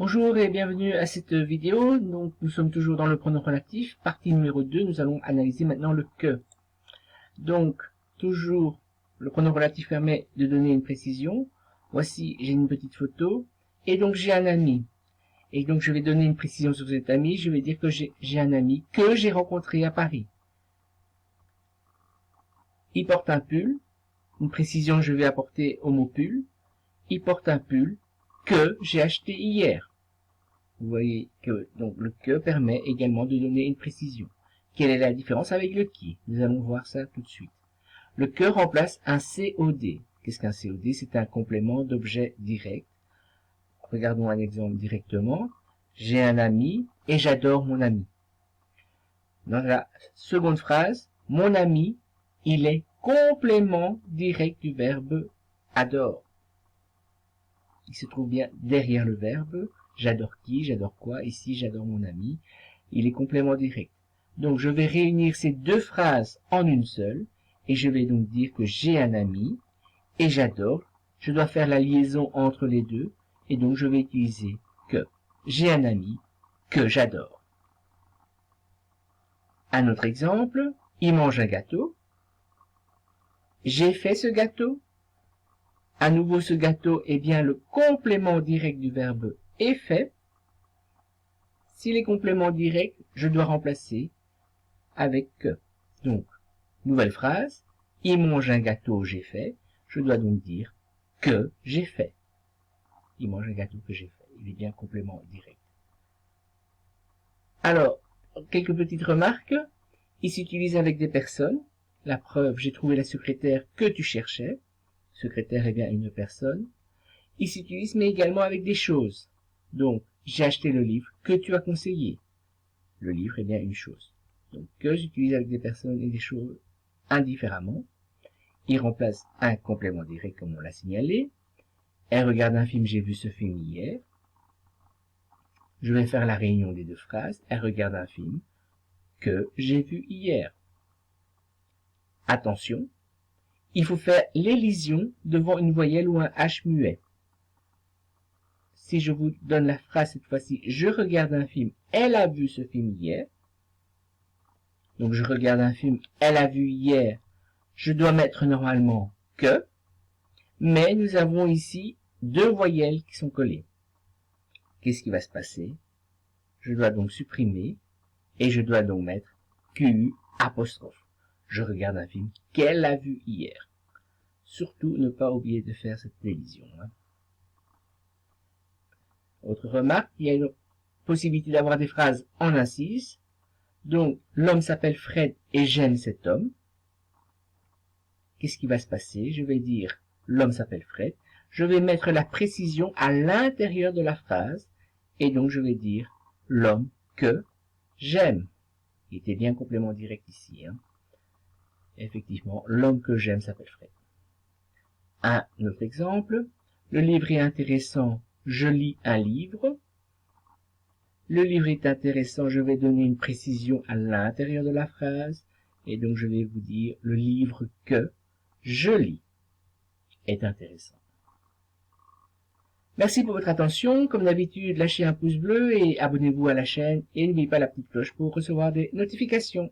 Bonjour et bienvenue à cette vidéo. Donc nous sommes toujours dans le pronom relatif, partie numéro 2. Nous allons analyser maintenant le que. Donc toujours le pronom relatif permet de donner une précision. Voici, j'ai une petite photo et donc j'ai un ami. Et donc je vais donner une précision sur cet ami. Je vais dire que j'ai un ami que j'ai rencontré à Paris. Il porte un pull. Une précision je vais apporter au mot pull. Il porte un pull que j'ai acheté hier. Vous voyez que donc le que permet également de donner une précision. Quelle est la différence avec le qui? Nous allons voir ça tout de suite. Le que remplace un COD. Qu'est-ce qu'un COD? C'est un complément d'objet direct. Regardons un exemple directement. J'ai un ami et j'adore mon ami. Dans la seconde phrase, mon ami, il est complément direct du verbe adore. Il se trouve bien derrière le verbe. J'adore qui, j'adore quoi, ici j'adore mon ami, il est complément direct. Donc je vais réunir ces deux phrases en une seule, et je vais donc dire que j'ai un ami, et j'adore, je dois faire la liaison entre les deux, et donc je vais utiliser que. J'ai un ami, que j'adore. Un autre exemple, il mange un gâteau, j'ai fait ce gâteau. À nouveau ce gâteau est bien le complément direct du verbe est fait. Si les compléments directs, je dois remplacer avec que. Donc, nouvelle phrase, il mange un gâteau, j'ai fait. Je dois donc dire que j'ai fait. Il mange un gâteau que j'ai fait. Il est bien complément direct. Alors, quelques petites remarques. Il s'utilise avec des personnes. La preuve, j'ai trouvé la secrétaire que tu cherchais. Secrétaire est bien une personne. Il s'utilise mais également avec des choses. Donc, j'ai acheté le livre que tu as conseillé. Le livre est bien une chose. Donc, que j'utilise avec des personnes et des choses indifféremment. Il remplace un complément direct comme on l'a signalé. Elle regarde un film, j'ai vu ce film hier. Je vais faire la réunion des deux phrases. Elle regarde un film que j'ai vu hier. Attention, il faut faire l'élision devant une voyelle ou un H muet. Si je vous donne la phrase cette fois-ci, je regarde un film, elle a vu ce film hier. Donc je regarde un film, elle a vu hier. Je dois mettre normalement que, mais nous avons ici deux voyelles qui sont collées. Qu'est-ce qui va se passer? Je dois donc supprimer et je dois donc mettre QU apostrophe. Je regarde un film qu'elle a vu hier. Surtout ne pas oublier de faire cette révision. Autre remarque, il y a une possibilité d'avoir des phrases en incise. Donc l'homme s'appelle Fred et j'aime cet homme. Qu'est-ce qui va se passer? Je vais dire l'homme s'appelle Fred. Je vais mettre la précision à l'intérieur de la phrase. Et donc je vais dire l'homme que j'aime. Il était bien complément direct ici. Effectivement, l'homme que j'aime s'appelle Fred. Un autre exemple. Le livre est intéressant. Je lis un livre. Le livre est intéressant. Je vais donner une précision à l'intérieur de la phrase. Et donc je vais vous dire le livre que je lis est intéressant. Merci pour votre attention. Comme d'habitude, lâchez un pouce bleu et abonnez-vous à la chaîne. Et n'oubliez pas la petite cloche pour recevoir des notifications.